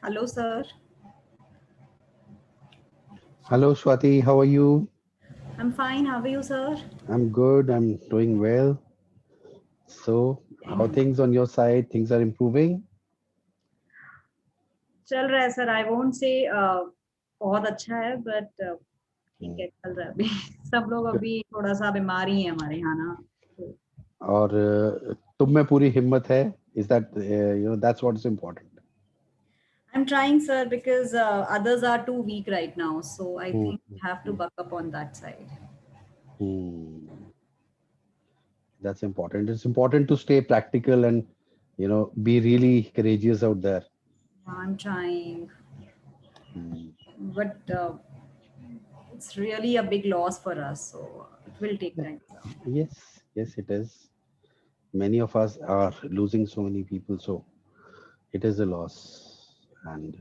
Hello, sir. Hello, Swati. How are you? I'm fine. How are you, sir? I'm good. I'm doing well. So, how things on your side? Things are improving? चल रहा है sir. I won't say बहुत अच्छा है, but ठीक Hmm. है, चल रहा है अभी. सब लोग अभी थोड़ा सा बीमार ही है हमारे यहाँ ना. तो और तुम में पूरी हिम्मत है? Is that that's what is important. I'm trying, sir, because others are too weak right now. So I Hmm. think we have to Hmm. buck up on that side. Hmm. That's important. It's important to stay practical and be really courageous out there. I'm trying, Hmm. but it's really a big loss for us. So it will take Yeah. time, sir. Yes, yes, it is. Many of us are losing so many people, so it is a loss, and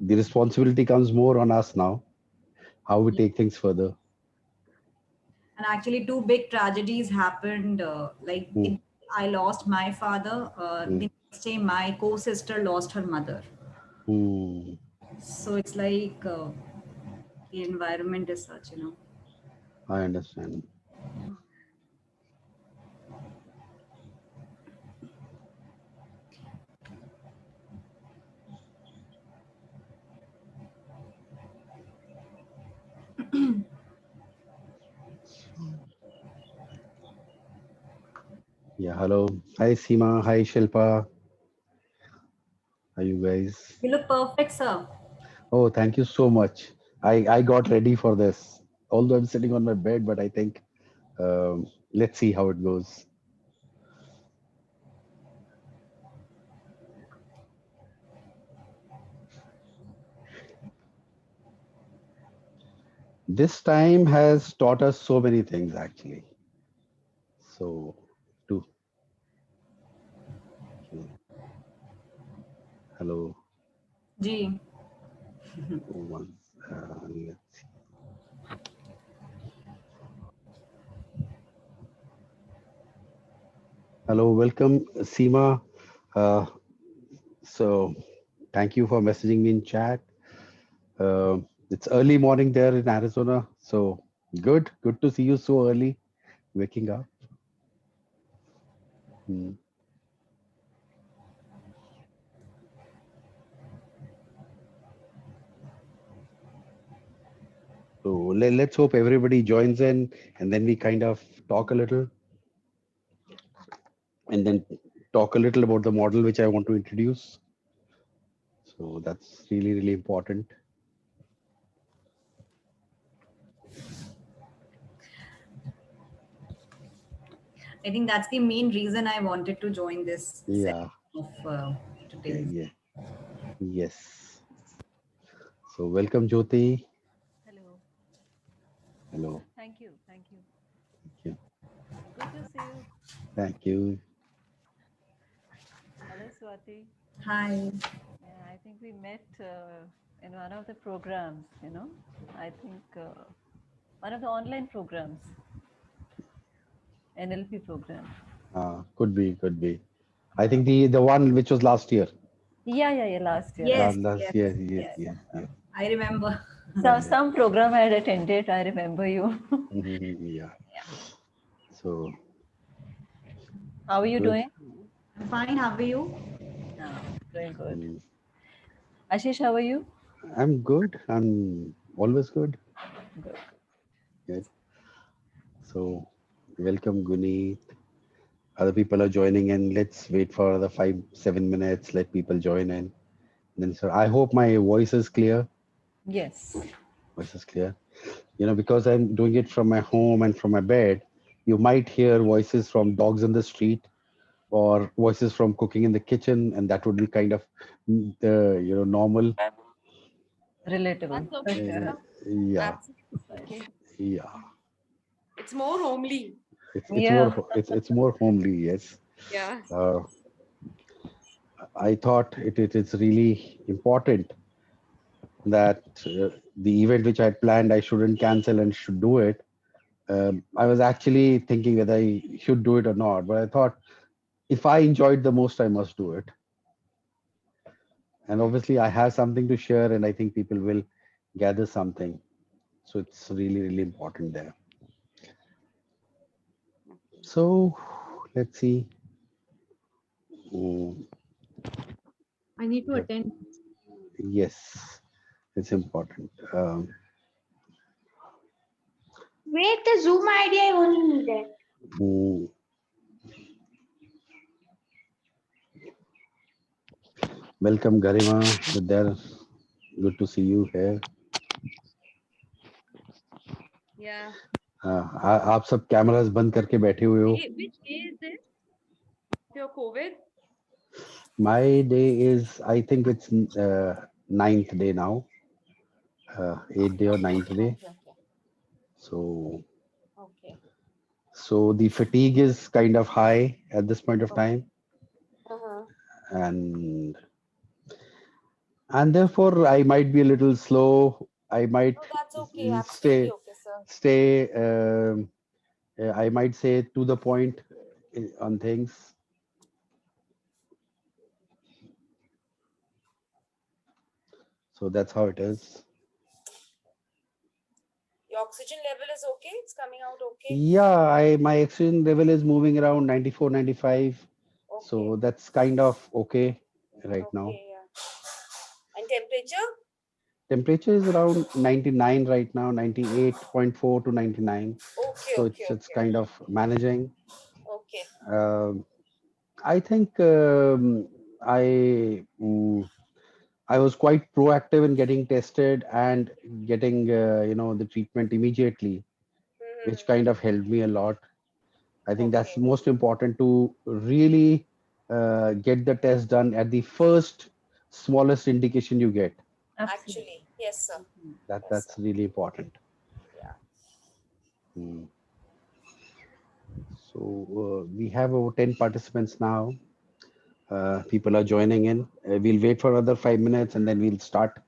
the responsibility comes more on us now. How we take things further. And actually, two big tragedies happened. Hmm. I lost my father. Hmm. The next day, my co-sister lost her mother. Hmm. So it's like the environment is such. I understand. Yeah. Hello. Hi, Seema. Hi, Shilpa. How you guys? You look perfect, sir. Oh, thank you so much. I got ready for this. Although I'm sitting on my bed, but I think let's see how it goes. This time has taught us so many things, actually. So, to okay. Hello. Ji. One. Let's see. Hello. Welcome, Seema. Uh, so, thank you for messaging me in chat. It's early morning there in Arizona, so good to see you so early, waking up. Hmm. So let's hope everybody joins in, and then we kind of talk a little, and then talk a little about the model which I want to introduce. So that's really important. I think that's the main reason I wanted to join this session Yeah, of yeah, today's. yeah, yes. So welcome, Jyoti. Hello. Hello. Thank you. Thank you. Thank you. Good to see you. Thank you. Hello, Swati. Hi. Yeah, I think we met in one of the programs, I think one of the online programs, NLP program. Could be. I think the one which was last year. Yeah, last year, Yes, last Last yes, yes, yes, year. yes, Yeah. yes. I remember. So Yeah. some program I had attended, I remember you. Yeah. So How are you good. doing? I'm fine. How are you? Oh, doing good. Mm, Ashish, how are you? I'm good. I'm always good. Good. Good. So welcome, Guneet. Other people are joining in. Let's wait for the 5, 7 minutes. Let people join in. Then, so I hope my voice is clear. Yes. Voice is clear. Because I'm doing it from my home and from my bed, you might hear voices from dogs in the street or voices from cooking in the kitchen, and that would be kind of the normal. Relatable. That's For okay, sure. Uh, sir. yeah, Absolutely okay. yeah. It's more homely. It's more Yeah. it's more homely. Yes. Yeah. Uh, I thought it is really important that the event which I had planned, I shouldn't cancel and should do it. I was actually thinking whether I should do it or not, but I thought if I enjoyed the most, I must do it. And obviously, I have something to share, and I think people will gather something. So it's really, really important there. So let's see. Mm, I need to yeah, attend. yes, it's important. Wait, the Zoom ID I only needed. Mm, welcome, Garima. Good there. Good to see you here. Yeah. आप सब cameras बंद करके बैठे हुए हो. Which day is this? Your COVID? My day is, I think it's ninth day now, 8th day or ninth day. Okay. So, Okay. so the fatigue is kind of high at this point of time, Uh-huh. and therefore I might be a little slow. I might No, that's okay. Absolutely stay okay, sir. stay. I might say to the point on things. So that's how it is. Your oxygen level is okay? It's coming out okay? Yeah, my oxygen level is moving around 94, 95. Okay. So that's kind of okay right now. Okay, yeah. And temperature? Temperature is around 99 right now, 98.4 to 99. Okay, So okay, it's okay. kind of managing. Okay. Um I think I was quite proactive in getting tested and getting the treatment immediately, which kind of helped me a lot. I think that's Okay. most important to really get the test done at the first smallest indication you get. Absolutely. Actually, yes, sir. Yes, That's sir. really important. Yeah. Mm. So we have over 10 participants now. People are joining in. We'll wait for another 5 minutes and then we'll start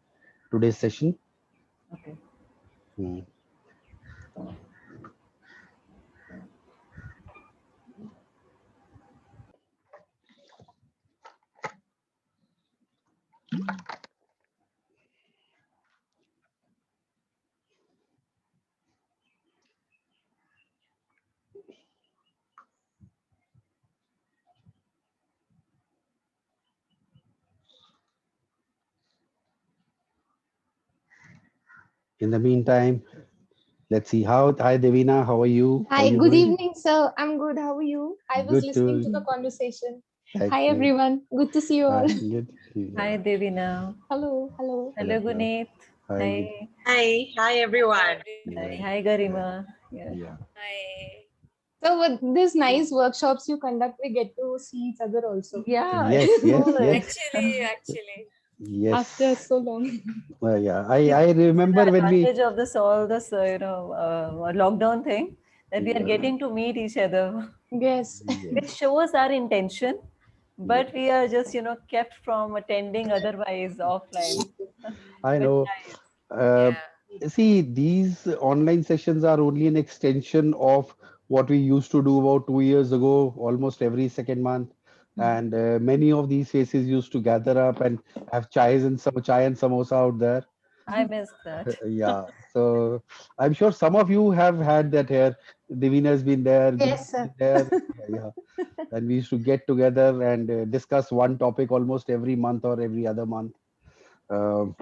today's session. Okay. Mm. In the meantime, let's see how. Hi, Devina. How are you? How are Hi, you good doing? evening, sir. I'm good. How are you? I was Good listening to too. the conversation. Hi, Excellent. everyone. Good to see you all. Good. Hi, Yeah. Devina. Hello, hello. Hello, Hello. Guneet. Hi. Hi. Hi, everyone. Hi. Everybody. Hi, Garima. Yeah. Yeah. Hi. So, with these nice workshops you conduct, we get to see each other also Yeah, Yes. it's Yes. good. Yes. Actually. after Yes. so long. Yeah. See, I this is remember the when we. advantage of this all this lockdown thing, that we are Yeah. getting to meet each other, Yes. which Yes. shows our intention, but we Yes. are just kept from attending otherwise offline. I But know. nice. Uh, Yeah. See, these online sessions are only an extension of what we used to do about 2 years ago, almost every second month. And many of these faces used to gather up and have chai and samosa out there. I missed that. Yeah. So I'm sure some of you have had that here. Divina has been there, Guneet Yes, has sir. been there. Yeah. And we used to get together and discuss one topic almost every month or every other month. Um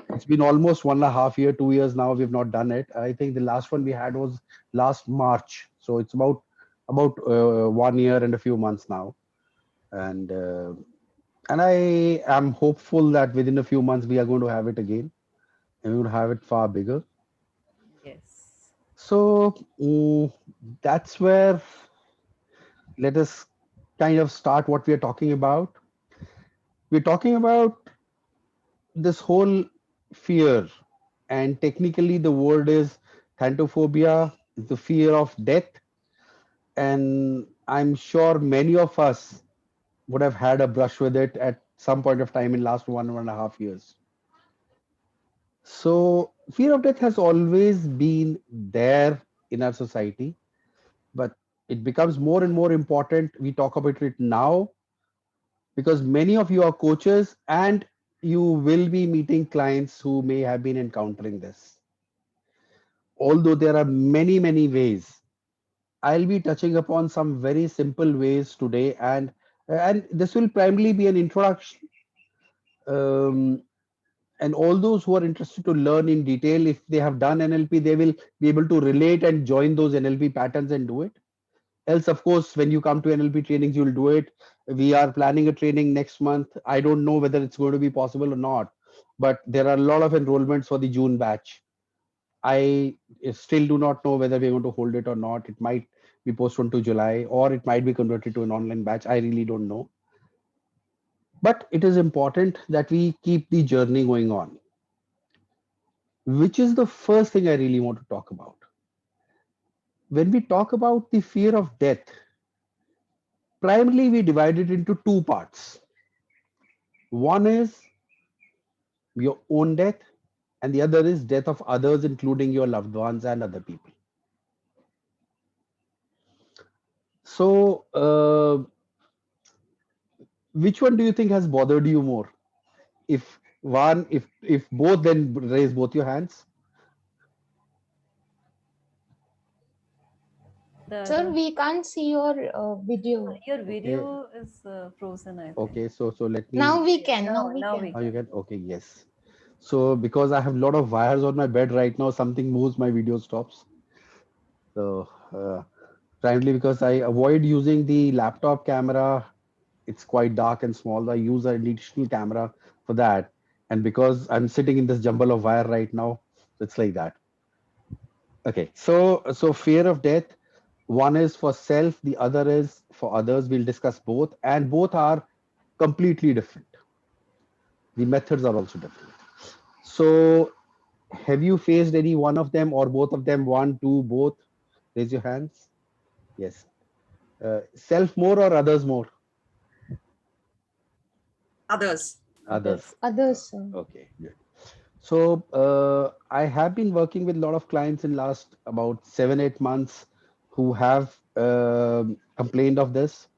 it's been almost 1.5 year, 2 years now. We've not done it. I think the last one we had was last March. So it's about 1 year and a few months now. And I am hopeful that within a few months we are going to have it again, and we will have it far bigger. Yes. So that's where let us kind of start what we are talking about. We're talking about this whole fear, and technically the word is thanatophobia, the fear of death. And I'm sure many of us would have had a brush with it at some point of time in last 1.5 years. So fear of death has always been there in our society, but it becomes more and more important. We talk about it now because many of you are coaches and you will be meeting clients who may have been encountering this. Although there are many, many ways, I'll be touching upon some very simple ways today, and this will primarily be an introduction. Um, and all those who are interested to learn in detail, if they have done NLP, they will be able to relate and join those NLP patterns and do it. Else, of course, when you come to NLP trainings, you'll do it. We are planning a training next month. I don't know whether it's going to be possible or not, but there are a lot of enrollments for the June batch. I still do not know whether we're going to hold it or not. It might be postponed to July, or it might be converted to an online batch. I really don't know. But it is important that we keep the journey going on, which is the first thing I really want to talk about. When we talk about the fear of death, primarily we divide it into two parts. One is your own death, and the other is death of others, including your loved ones and other people. So, which one do you think has bothered you more? If one, if both, then raise both your hands. Sir, we can't see your video. Your Okay. video is frozen, I think. Okay, so let me. Now we can. Now Now we now can. we Oh, you can. Okay, yes. So because I have a lot of wires on my bed right now, something moves, my video stops. So primarily because I avoid using the laptop camera, it's quite dark and small. I use an additional camera for that, and because I'm sitting in this jumble of wire right now, it's like that. Okay, so fear of death. One is for self, the other is for others. We'll discuss both, and both are completely different. The methods are also different. So, have you faced any one of them or both of them? One, two, both? Raise your hands. Yes. Self more or others more? Others. Others. Others, sir. Okay, good. So I have been working with a lot of clients in last about 7, 8 months who have complained of this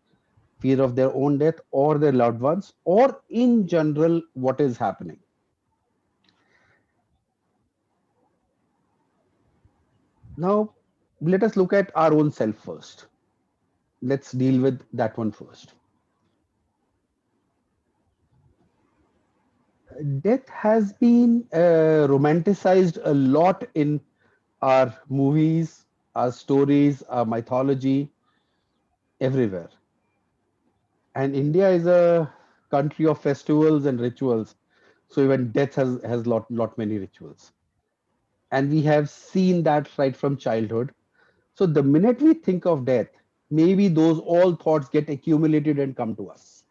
fear of their own death or their loved ones, or in general, what is happening. Now, let us look at our own self first. Let's deal with that one first. Death has been romanticized a lot in our movies, our stories, our mythology, everywhere. And India is a country of festivals and rituals. So even death has lot many rituals. And we have seen that right from childhood. So the minute we think of death, maybe those all thoughts get accumulated and come to us.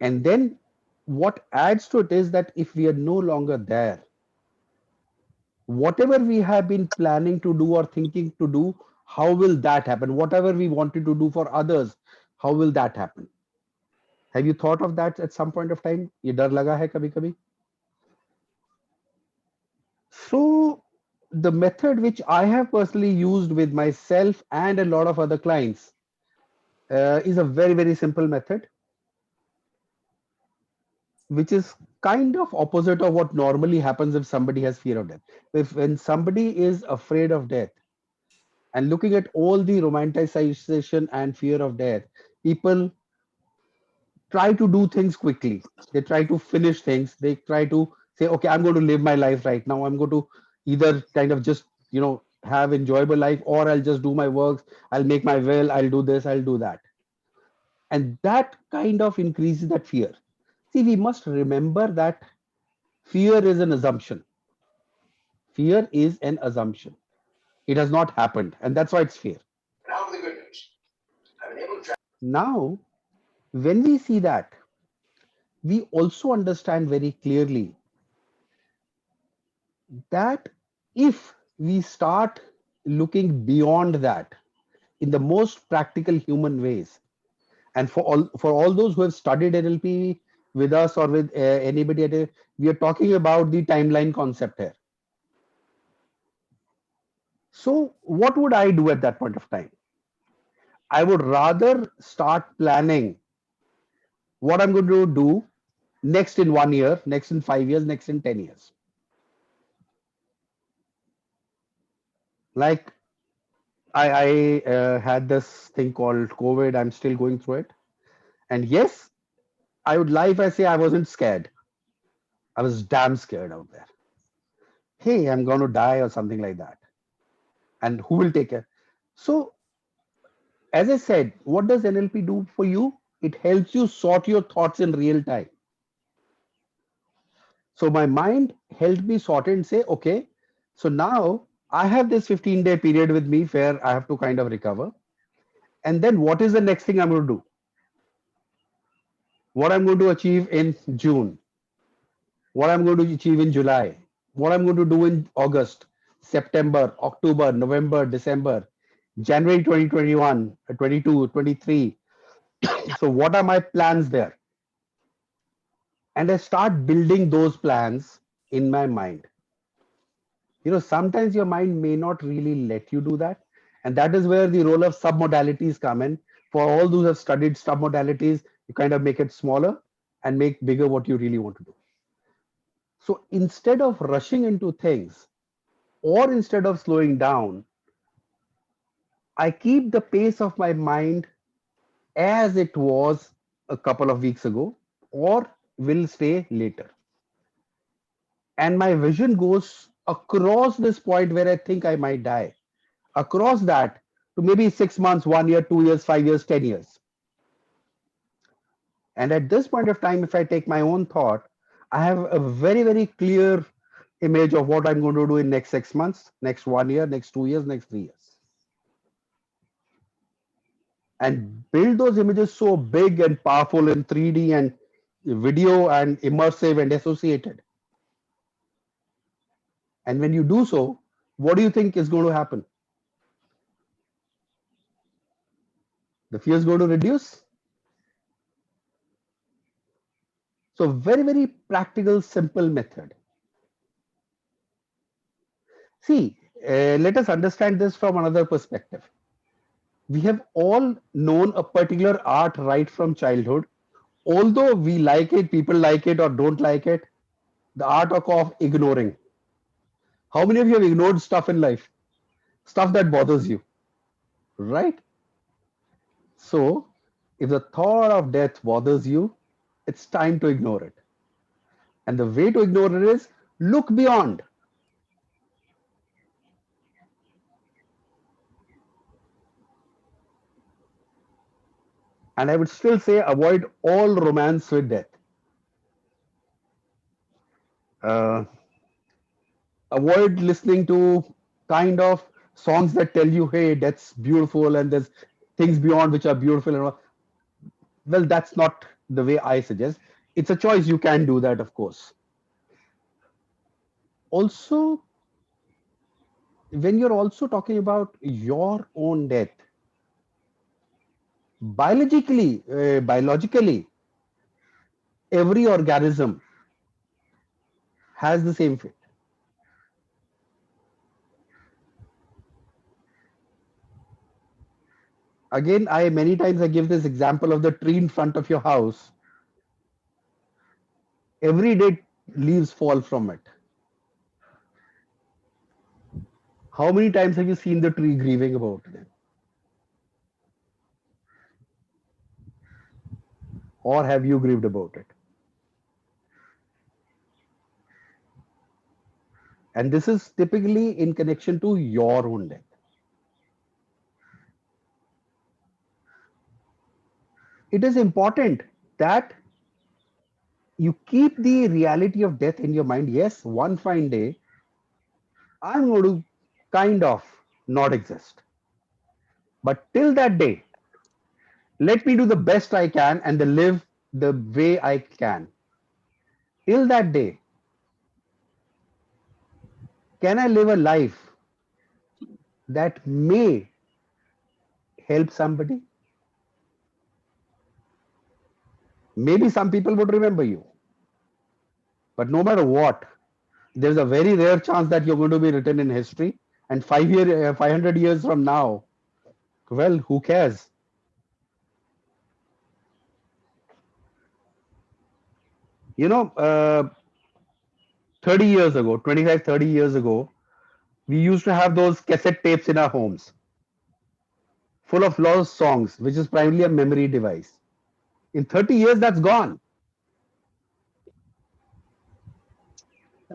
And then what adds to it is that if we are no longer there, whatever we have been planning to do or thinking to do, how will that happen? Whatever we wanted to do for others, how will that happen? Have you thought of that at some point of time? ये डर लगा है कभी कभी? So the method which I have personally used with myself and a lot of other clients is a very simple method, which is kind of opposite of what normally happens if somebody has fear of death. If when somebody is afraid of death and looking at all the romanticization and fear of death, people try to do things quickly. They try to finish things. They try to say, okay, I'm going to live my life right now. I'm going to either kind of just, have enjoyable life, or I'll just do my works. I'll make my will. I'll do this. I'll do that. And that kind of increases that fear. See, we must remember that fear is an assumption. Fear is an assumption. It has not happened. And that's why it's fear. Now for the good news. Now, when we see that, we also understand very clearly that if we start looking beyond that in the most practical human ways, and for all those who have studied NLP with us or with anybody we are talking about the timeline concept here. So what would I do at that point of time? I would rather start planning what I'm going to do next in 1 year, next in 5 years, next in 10 years. Like I had this thing called COVID. I'm still going through it. And yes, I would lie if I say I wasn't scared. I was damn scared out there. Hey, I'm going to die or something like that. And who will take care? So, as I said, what does NLP do for you? It helps you sort your thoughts in real time. So my mind helped me sort it and say, okay, so now I have this 15-day period with me where I have to kind of recover. And then what is the next thing I'm going to do? What I'm going to achieve in June? What I'm going to achieve in July? What I'm going to do in August, September, October, November, December, January 2021, 22, 23. So what are my plans there? And I start building those plans in my mind. Sometimes your mind may not really let you do that. And that is where the role of submodalities come in. For all those who have studied submodalities, you kind of make it smaller and make bigger what you really want to do. So instead of rushing into things, or instead of slowing down, I keep the pace of my mind as it was a couple of weeks ago, or will stay later. And my vision goes across this point where I think I might die, across that to maybe 6 months, 1 year, 2 years, 5 years, 10 years. And at this point of time, if I take my own thought, I have a very, very clear image of what I'm going to do in next 6 months, next 1 year, next 2 years, next 3 years. And build those images so big and powerful in 3D and video and immersive and associated. And when you do so, what do you think is going to happen? The fear is going to reduce. So very, very practical, simple method. See, let us understand this from another perspective. We have all known a particular art right from childhood. Although we like it, people like it or don't like it, the art of ignoring. How many of you have ignored stuff in life? Stuff that bothers you, right? So, if the thought of death bothers you, it's time to ignore it. And the way to ignore it is look beyond. And I would still say avoid all romance with death. Avoid listening to kind of songs that tell you, hey, that's beautiful and there's things beyond which are beautiful. And all. Well, that's not the way I suggest. It's a choice. You can do that, of course. Also, when you're also talking about your own death, biologically, every organism has the same fate. Again, many times I give this example of the tree in front of your house. Every day leaves fall from it. How many times have you seen the tree grieving about them? Or have you grieved about it? And this is typically in connection to your own death. It is important that you keep the reality of death in your mind. Yes, one fine day, I'm going to kind of not exist. But till that day, let me do the best I can and live the way I can. Till that day, can I live a life that may help somebody? Maybe some people would remember you. But no matter what, there's a very rare chance that you're going to be written in history. And 500 years from now, well, who cares? You know, 30 years ago, 25, 30 years ago, we used to have those cassette tapes in our homes full of lost songs, which is primarily a memory device. In 30 years, that's gone.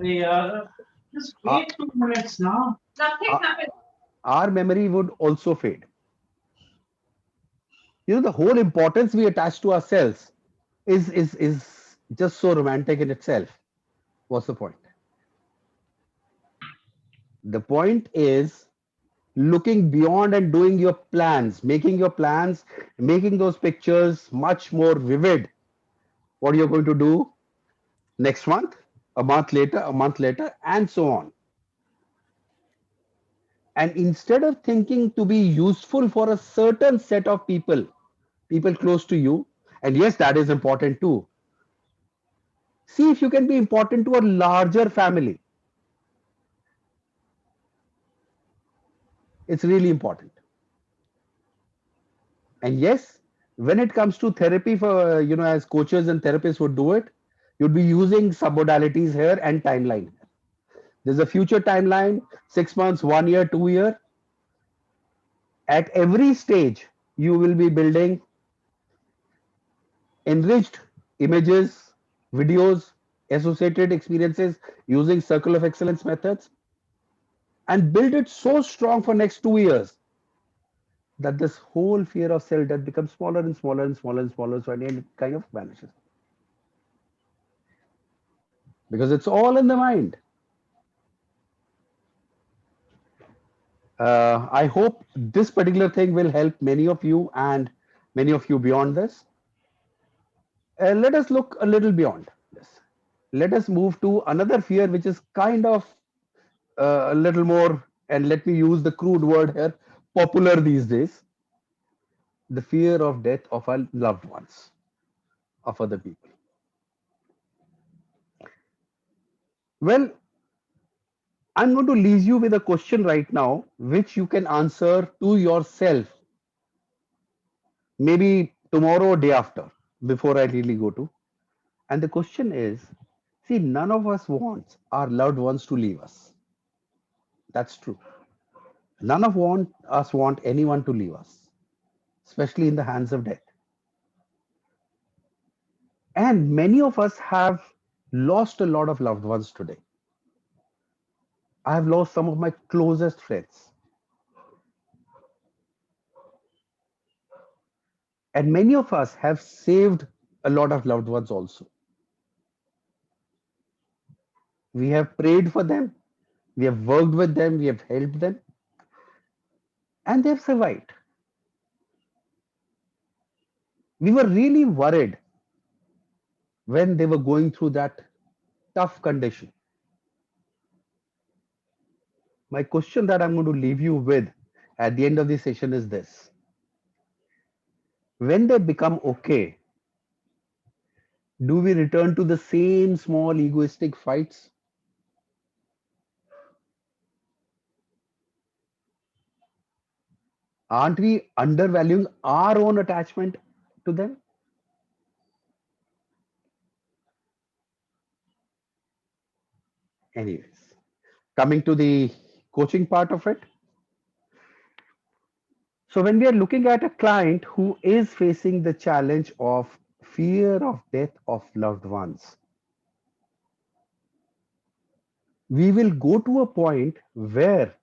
Just Our, wait 2 minutes now. Nothing our, happened. our memory would also fade. You know, the whole importance we attach to ourselves is just so romantic in itself. What's the point? The point is looking beyond and doing your plans, making your plans, making those pictures much more vivid. What you're going to do next month, a month later, and so on. And instead of thinking to be useful for a certain set of people, people close to you, and yes, that is important too. See if you can be important to a larger family. It's really important. And yes, when it comes to therapy for, as coaches and therapists would do it, you'd be using submodalities here and timeline. There's a future timeline, 6 months, 1 year, 2 year. At every stage, you will be building enriched images, videos, associated experiences using circle of excellence methods, and build it so strong for next 2 years that this whole fear of cell death becomes smaller and smaller and smaller and smaller, so at the end it kind of vanishes. Because it's all in the mind. I hope this particular thing will help many of you and many of you beyond this. Let us look a little beyond this. Let us move to another fear, which is kind of a little more, and let me use the crude word here, popular these days, the fear of death of our loved ones, of other people. Well, I'm going to leave you with a question right now, which you can answer to yourself, maybe tomorrow or day after, before I really go to. And the question is, see, none of us wants our loved ones to leave us. That's true. None of us want anyone to leave us, especially in the hands of death. And many of us have lost a lot of loved ones today. I have lost some of my closest friends. And many of us have saved a lot of loved ones also. We have prayed for them, we have worked with them, we have helped them, and they've survived. We were really worried when they were going through that tough condition. My question that I'm going to leave you with at the end of the session is this. When they become okay, do we return to the same small egoistic fights? Aren't we undervaluing our own attachment to them? Anyways, coming to the coaching part of it. So when we are looking at a client who is facing the challenge of fear of death of loved ones, we will go to a point where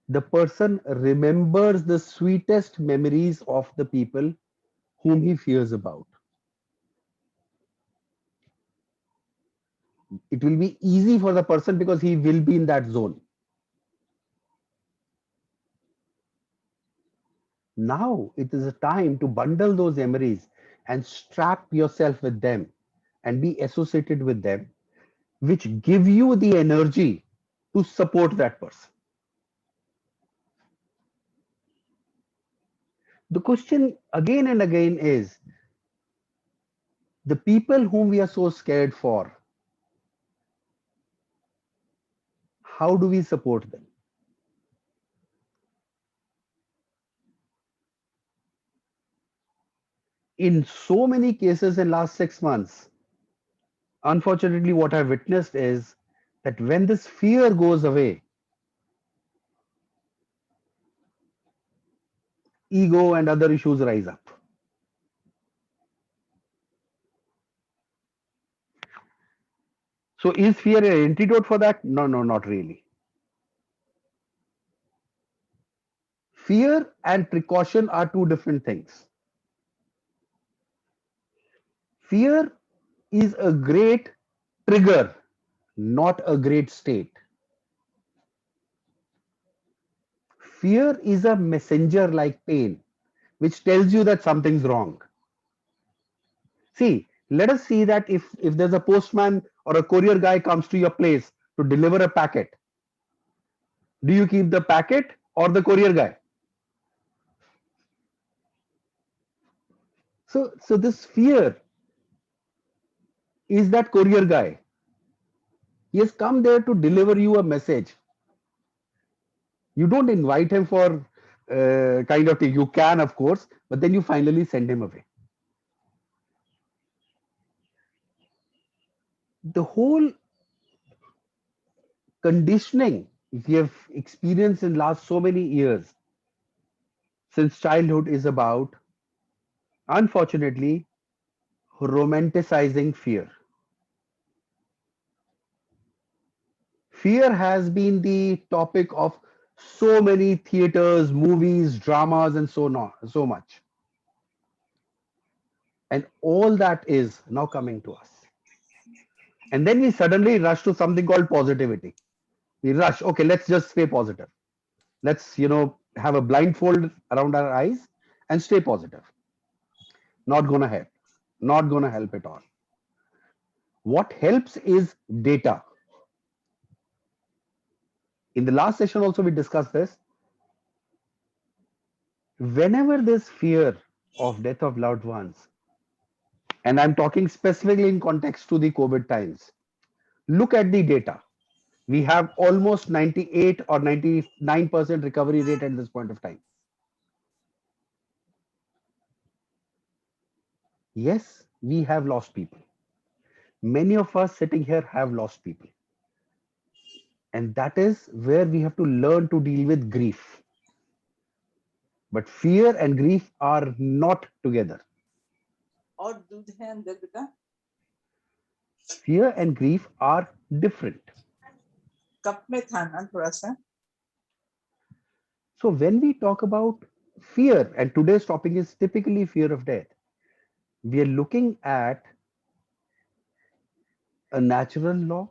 the person remembers the sweetest memories of the people whom he fears about. It will be easy for the person because he will be in that zone. Now it is a time to bundle those memories and strap yourself with them and be associated with them, which give you the energy to support that person. The question again and again is, the people whom we are so scared for, how do we support them? In so many cases in last 6 months, Unfortunately, what I've witnessed is that when this fear goes away, ego and other issues rise up. So is fear an antidote for that? No, no, not really. Fear and precaution are two different things. Fear is a great trigger, not a great state. Fear is a messenger like pain, which tells you that something's wrong. See, let us see that if there's a postman or a courier guy comes to your place to deliver a packet, do you keep the packet or the courier guy? So this fear is that courier guy. He has come there to deliver you a message. You don't invite him for kind of thing. You can, of course, but then you finally send him away. The whole conditioning we have experienced in last so many years since childhood is about, unfortunately, romanticizing fear. Fear has been the topic of so many theaters, movies, dramas, and so much. And all that is now coming to us. And then we suddenly rush to something called positivity. We rush, okay, let's just stay positive. Let's, have a blindfold around our eyes and stay positive. Not gonna help. Not gonna help at all. What helps is data. In the last session also we discussed this. Whenever there's fear of death of loved ones, and I'm talking specifically in context to the COVID times, look at the data. We have almost 98 or 99% recovery rate at this point of time. Yes, we have lost people. Many of us sitting here have lost people. And that is where we have to learn to deal with grief. But fear and grief are not together. और दूध है अंदर बेटा Fear and grief are different. Cup में था ना थोड़ा सा So when we talk about fear, and today's topic is typically fear of death, we are looking at a natural law.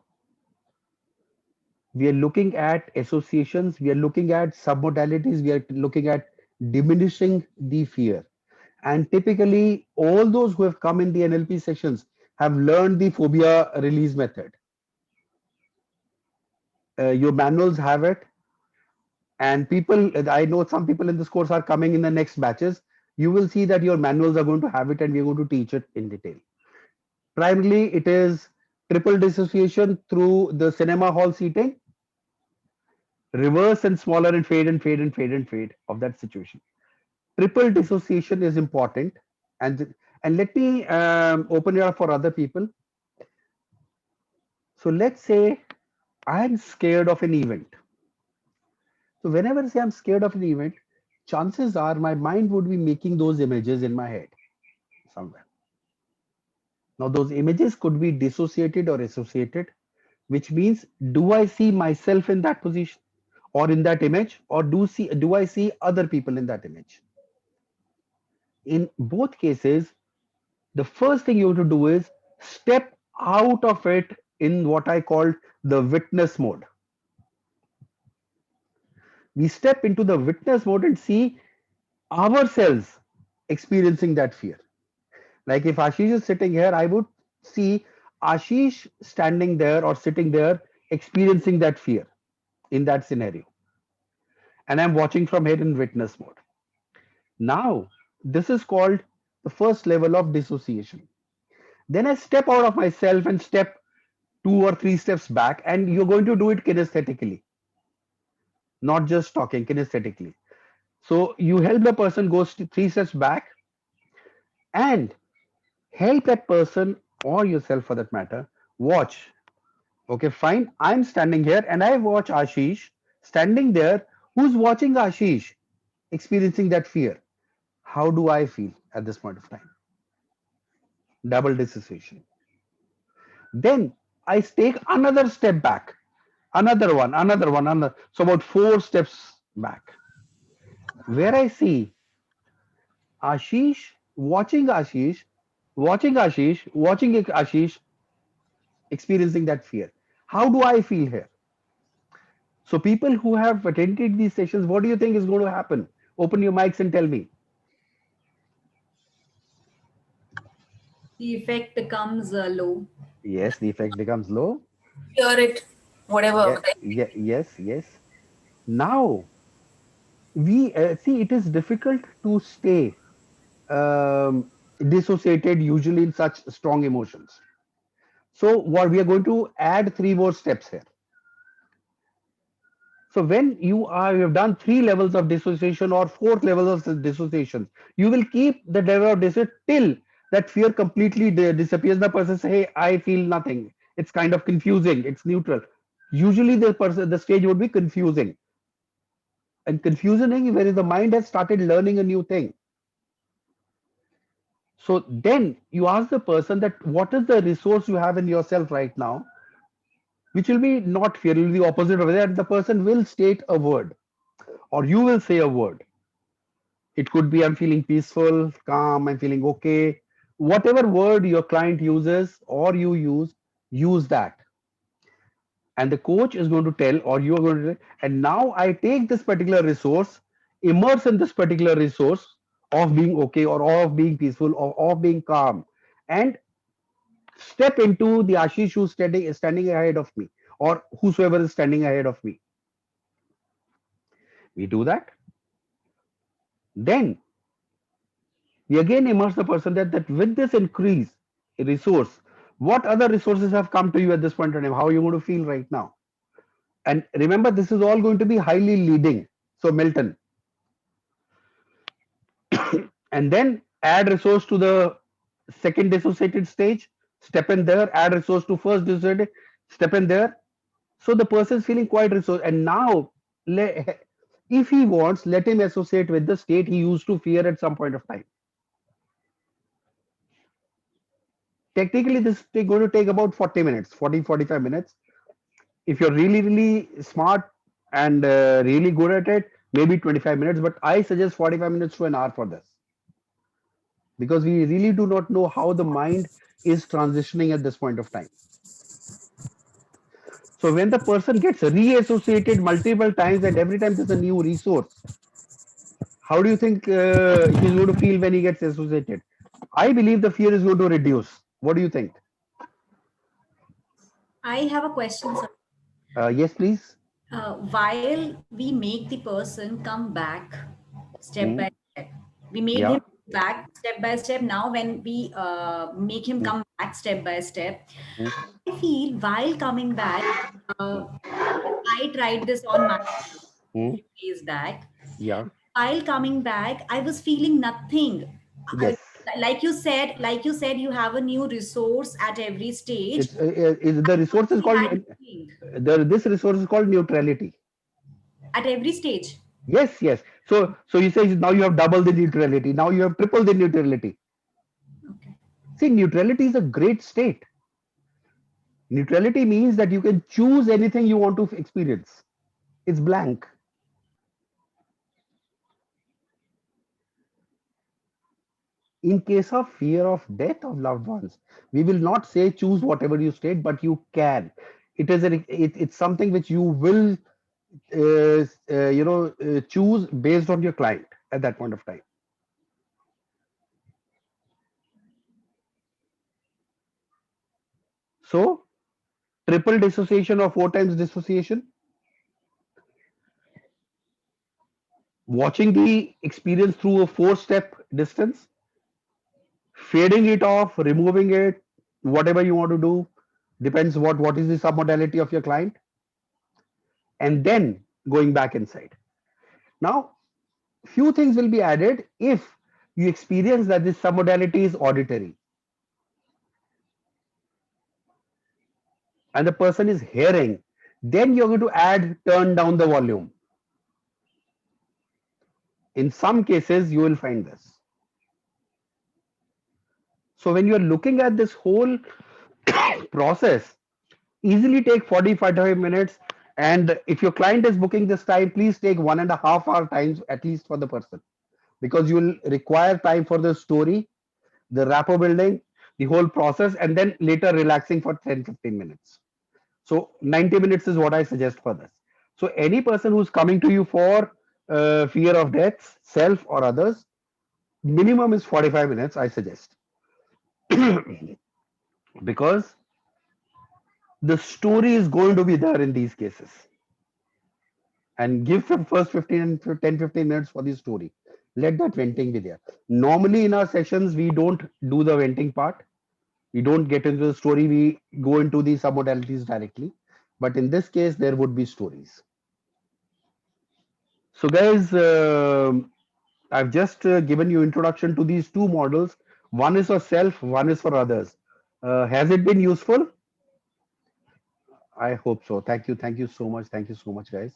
We are looking at associations. We are looking at submodalities. We are looking at diminishing the fear. And typically, all those who have come in the NLP sessions have learned the phobia release method. Your manuals have it. And people, I know some people in this course are coming in the next batches. You will see that your manuals are going to have it and we're going to teach it in detail. Primarily, it is triple dissociation through the cinema hall seating, reverse and smaller and fade and fade and fade and fade of that situation. Triple dissociation is important. And let me open it up for other people. So let's say I'm scared of an event. So whenever I say I'm scared of an event, chances are my mind would be making those images in my head somewhere. Now those images could be dissociated or associated, which means do I see myself in that position or in that image, or do I see other people in that image? In both cases, the first thing you have to do is step out of it in what I call the witness mode. We step into the witness mode and see ourselves experiencing that fear. Like if Ashish is sitting here, I would see Ashish standing there or sitting there experiencing that fear in that scenario. And I'm watching from here in witness mode. Now, this is called the first level of dissociation. Then I step out of myself and step 2 or 3 steps back, and you're going to do it kinesthetically. Not just talking, kinesthetically. So you help the person go 3 steps back and help that person or yourself for that matter Watch. Okay, fine. I'm standing here and I watch Ashish standing there. Who's watching Ashish experiencing that fear? How do I feel at this point of time? Double dissociation. Then I take another step back, another one, another. So about 4 steps back, where I see Ashish watching Ashish, watching Ashish, watching Ashish experiencing that fear. How do I feel here? So people who have attended these sessions, what do you think is going to happen? Open your mics and tell me. The effect becomes low. Yes, the effect becomes low. Hear it, Yeah, whatever. yeah, yes, yes. Now we see it is difficult to stay dissociated usually in such strong emotions. So what we are going to add 3 more steps here. So when you have done 3 levels of dissociation or 4 levels of dissociation, you will keep the level of dissociation till that fear completely disappears. The person says, "Hey, I feel nothing." It's kind of confusing. It's neutral. Usually, the stage would be confusing, and confusing where the mind has started learning a new thing. So then you ask the person that what is the resource you have in yourself right now, which will be not fear, it will be the opposite of that. The person will state a word or you will say a word. It could be I'm feeling peaceful, calm, I'm feeling okay. Whatever word your client uses or you use that. And the coach is going to tell, or you are going to, and now I take this particular resource, immerse in this particular resource of being okay or of being peaceful or of being calm, and step into the Ashish who's standing ahead of me or whosoever is standing ahead of me. We do that. Then we again immerse the person that with this increase resource, what other resources have come to you at this point in time? How are you going to feel right now? And remember, this is all going to be highly leading. So Milton, and then add resource to the second dissociated stage, step in there, add resource to first dissociated, step in there. So the person is feeling quite resource. And now, if he wants, let him associate with the state he used to fear at some point of time. Technically, this is going to take about 40 minutes, 45 minutes. If you're really, really smart and really good at it, maybe 25 minutes, but I suggest 45 minutes to an hour for this. Because we really do not know how the mind is transitioning at this point of time. So when the person gets reassociated multiple times and every time there's a new resource, how do you think he's going to feel when he gets associated? I believe the fear is going to reduce. What do you think? I have a question, sir. Yes, please. While we make the person come back step by step, we made Yeah. him back step by step. Now, when we make him come back step by step, I feel while coming back, I tried this on my Hmm. few days back. Yeah. While coming back, I was feeling nothing. Yes. Like you said, you have a new resource at every stage. The resource is I called had nothing this resource is called neutrality. at every stage. Yes, yes. So you say now you have double the neutrality. Now you have triple the neutrality. Okay. See, neutrality is a great state. Neutrality means that you can choose anything you want to experience. It's blank. In case of fear of death of loved ones, we will not say choose whatever you state, but you can. It's something which you will choose based on your client at that point of time. So triple dissociation or 4 times dissociation, watching the experience through a 4 step distance, fading it off, removing it, whatever you want to do, depends what is the submodality of your client, and then going back inside. Now, few things will be added if you experience that this submodality is auditory. and the person is hearing, then you're going to turn down the volume. In some cases, you will find this. So when you're looking at this whole process, easily take 45 minutes. And if your client is booking this time, please take 1.5 hour times at least for the person, because you will require time for the story, the rapport building, the whole process, and then later relaxing for 10-15 minutes. So 90 minutes is what I suggest for this. So any person who's coming to you for fear of death, self or others, minimum is 45 minutes, I suggest. Because the story is going to be there in these cases. And give the first 10-15 minutes for the story. Let that venting be there. Normally in our sessions, we don't do the venting part. We don't get into the story. We go into the submodalities directly. But in this case, there would be stories. So guys, I've just given you introduction to these two models. One is for self, one is for others. Has it been useful? I hope so. Thank you. Thank you so much. Thank you so much, guys.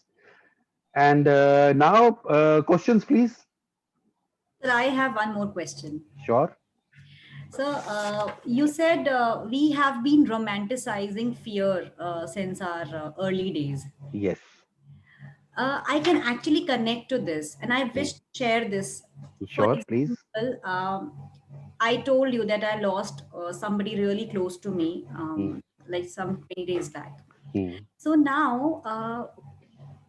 And now, questions, please. Sir, I have one more question. Sure. So you said we have been romanticizing fear since our early days. Yes. I can actually connect to this, and I wish to share this. For Sure, please. example, I told you that I lost somebody really close to me, like some 20 days back. So now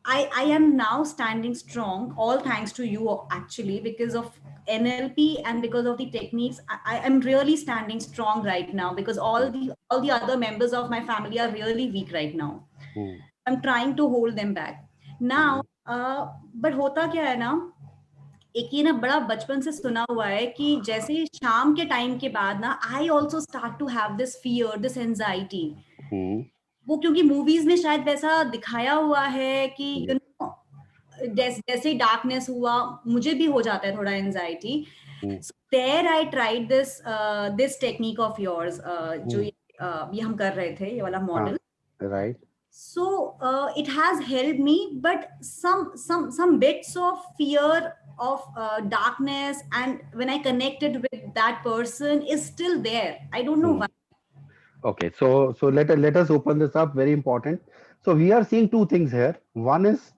I am now standing strong, all thanks to you actually, because of NLP and because of the techniques. I am really standing strong right now, because all the other members of my family are really weak right now. I'm trying to hold them back now. But होता क्या है ना, एक ये ना बड़ा बचपन से सुना हुआ है कि जैसे शाम के टाइम के बाद ना, I also start to have this fear, this anxiety. वो क्योंकि मूवीज में शायद वैसा दिखाया हुआ है कि यू नो जैसे डार्कनेस हुआ मुझे भी हो जाता है थोड़ा anxiety. There I tried this technique of yours, जो ये हम कर रहे थे, ये वाला model. Right. So it has helped me, but some bits of fear of darkness, and when I connected with that person, is still there. I don't know why. Okay, so let us open this up. Very important. So we are seeing two things here. One is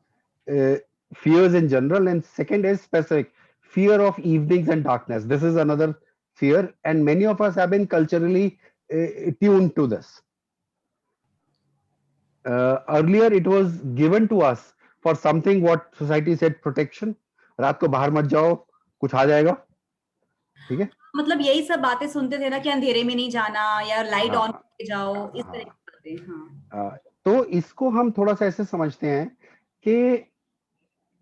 fears in general, and second is specific fear of evenings and darkness. This is another fear, and many of us have been culturally tuned to this. Earlier it was given to us for something what society said protection. रात को बाहर मत जाओ, कुछ आ जाएगा. ठीक है. मतलब यही सब बातें सुनते थे ना कि अंधेरे में नहीं जाना या लाइट ऑन करके जाओ, इस तरह की बातें. तो इसको हम थोड़ा सा ऐसे समझते हैं कि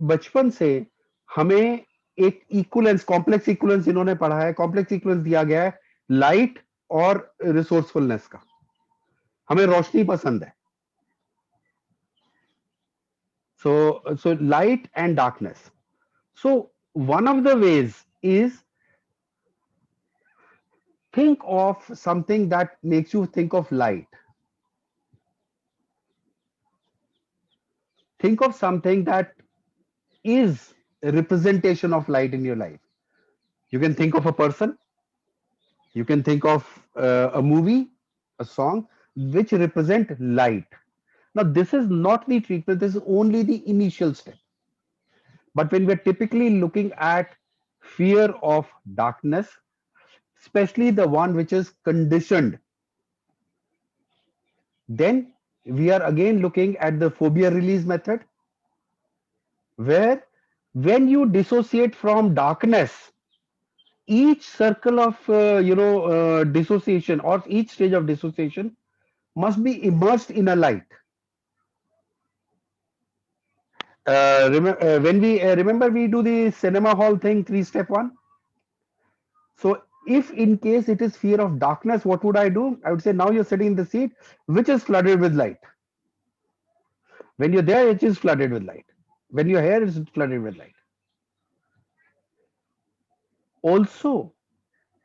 बचपन से हमें एक इक्विवेलेंस, कॉम्प्लेक्स इक्विवेलेंस इन्होंने पढ़ा है, कॉम्प्लेक्स इक्विवेलेंस दिया गया है लाइट और रिसोर्सफुलनेस का. हमें रोशनी पसंद है. So light and darkness. So one of the ways is think of something that makes you think of light. Think of something that is a representation of light in your life. You can think of a person. You can think of a movie, a song, which represent light. Now, this is not the treatment. This is only the initial step. But when we're typically looking at fear of darkness, especially the one which is conditioned, then we are again looking at the phobia release method, where when you dissociate from darkness, each circle of dissociation, or each stage of dissociation must be immersed in a light. When we remember, we do the cinema hall thing, 3-step one. So if in case it is fear of darkness, what would I do? I would say, now you're sitting in the seat which is flooded with light. When you're there, it is flooded with light. When you're here, it's flooded with light. Also,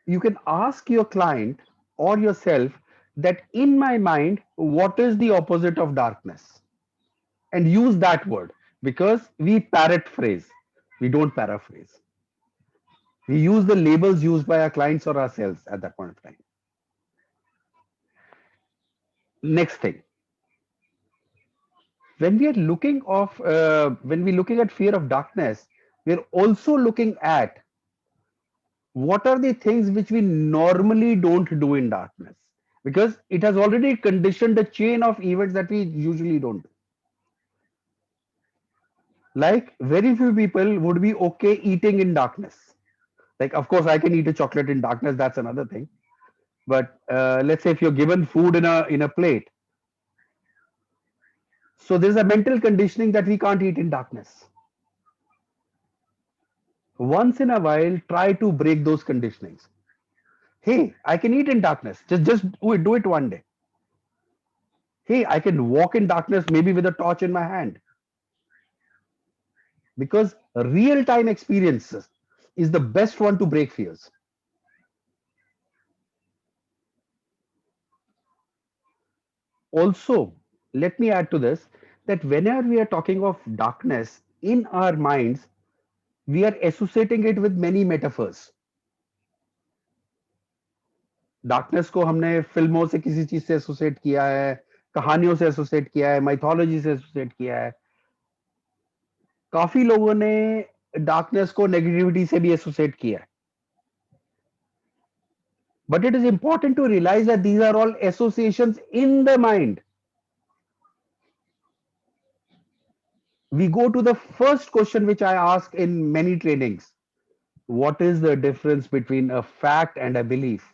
you can ask your client or yourself that in my mind, what is the opposite of darkness? And use that word, because we parrot phrase, we don't paraphrase. We use the labels used by our clients or ourselves at that point of time. Next thing, when we are when we're looking at fear of darkness, we're also looking at what are the things which we normally don't do in darkness, because it has already conditioned a chain of events that we usually don't do. Like very few people would be okay eating in darkness. Like, of course, I can eat a chocolate in darkness. That's another thing. But let's say if you're given food in a plate, so there's a mental conditioning that we can't eat in darkness. Once in a while, try to break those conditionings. Hey, I can eat in darkness. Just do it one day. Hey, I can walk in darkness, maybe with a torch in my hand. Because real time experiences is the best one to break fears. Also, let me add to this that whenever we are talking of darkness in our minds, we are associating it with many metaphors. Darkness को हमने फिल्मों से किसी चीज से associate किया है, कहानियों से एसोसिएट किया है, माइथोलॉजी से एसोसिएट किया है. काफी लोगों ने डार्कनेस को नेगेटिविटी से भी एसोसिएट किया है. But it is important to realize that these are all associations in the mind. We go to the first question which I ask in many trainings. What is the difference between a fact and a belief?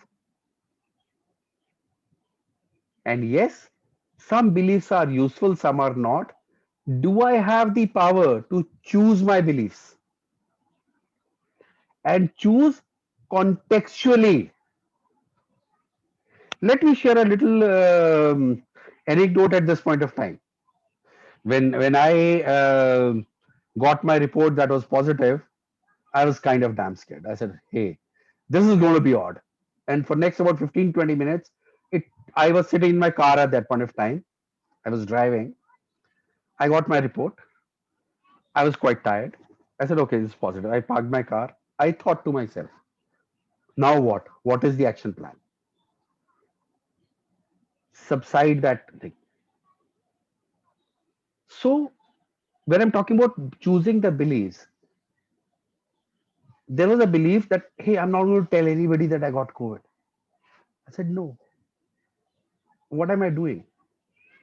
And yes, some beliefs are useful, some are not. Do I have the power to choose my beliefs? And choose contextually. Let me share a little anecdote at this point of time. When I got my report that was positive, I was kind of damn scared. I said, hey, this is going to be odd. And for next about 15-20 minutes, I was sitting in my car at that point of time. I was driving. I got my report. I was quite tired. I said, okay, this is positive. I parked my car. I thought to myself, now what? What is the action plan? Subside that thing. So when I'm talking about choosing the beliefs, there was a belief that, hey, I'm not going to tell anybody that I got COVID. I said, no. What am I doing?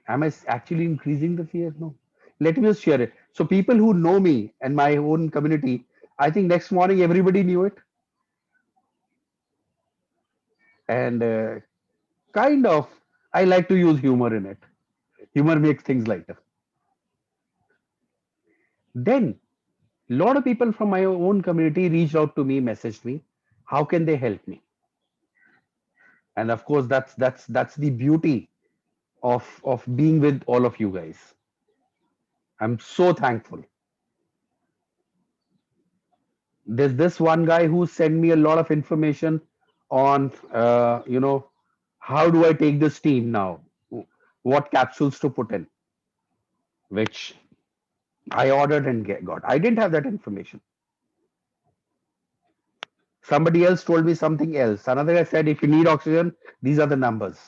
Am I actually increasing the fear? No. Let me just share it. So people who know me and my own community, I think next morning everybody knew it. And kind of, I like to use humor in it. Humor makes things lighter. Then a lot of people from my own community reached out to me, messaged me. How can they help me? And of course, that's the beauty of being with all of you guys. I'm so thankful. There's this one guy who sent me a lot of information on how do I take this team now, what capsules to put in, which I ordered and got. I didn't have that information. Somebody else told me something else. Another guy said, if you need oxygen, these are the numbers.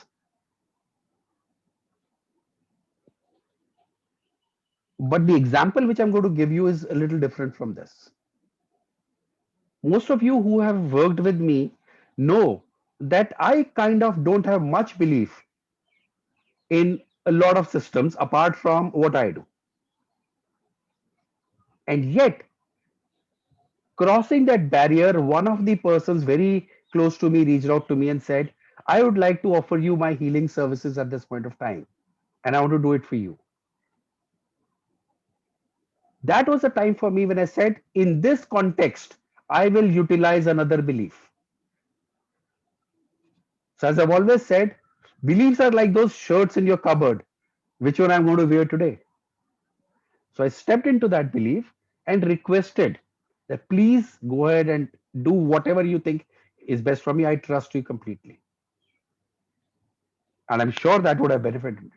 But the example which I'm going to give you is a little different from this. Most of you who have worked with me know that I kind of don't have much belief in a lot of systems apart from what I do. And yet, crossing that barrier, one of the persons very close to me reached out to me and said, I would like to offer you my healing services at this point of time, and I want to do it for you. That was a time for me when I said, in this context, I will utilize another belief. So as I've always said, beliefs are like those shirts in your cupboard. Which one I'm going to wear today? So I stepped into that belief and requested that please go ahead and do whatever you think is best for me. I trust you completely. And I'm sure that would have benefited me.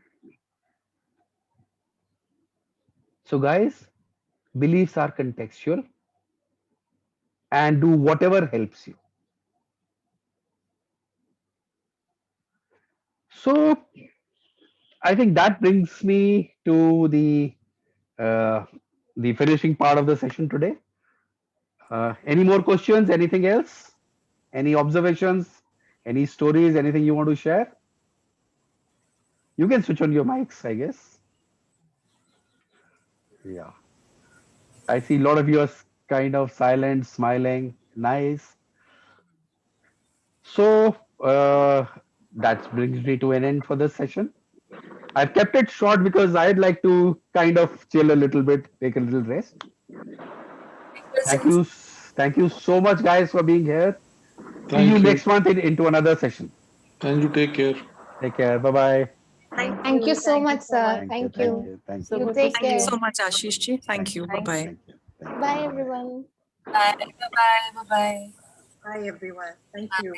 So guys, beliefs are contextual and do whatever helps you. So I think that brings me to uh, the finishing part of the session today. Any more questions? Anything else? Any observations? Any stories? Anything you want to share? You can switch on your mics, I guess. Yeah. I see a lot of you are kind of silent, smiling. Nice. So that brings me to an end for this session. I've kept it short because I'd like to kind of chill a little bit, take a little rest. Thank you so much, guys, for being here. See you next month into another session. And you take care. Take care. Bye bye. Thank you so much, sir. Thank you. Thank So you. good take to see Thank you care. so much, Ashish ji. Thank you. Bye bye. Thank you. Thank you. Bye, everyone. Bye bye. Bye bye. Bye everyone. Thank you.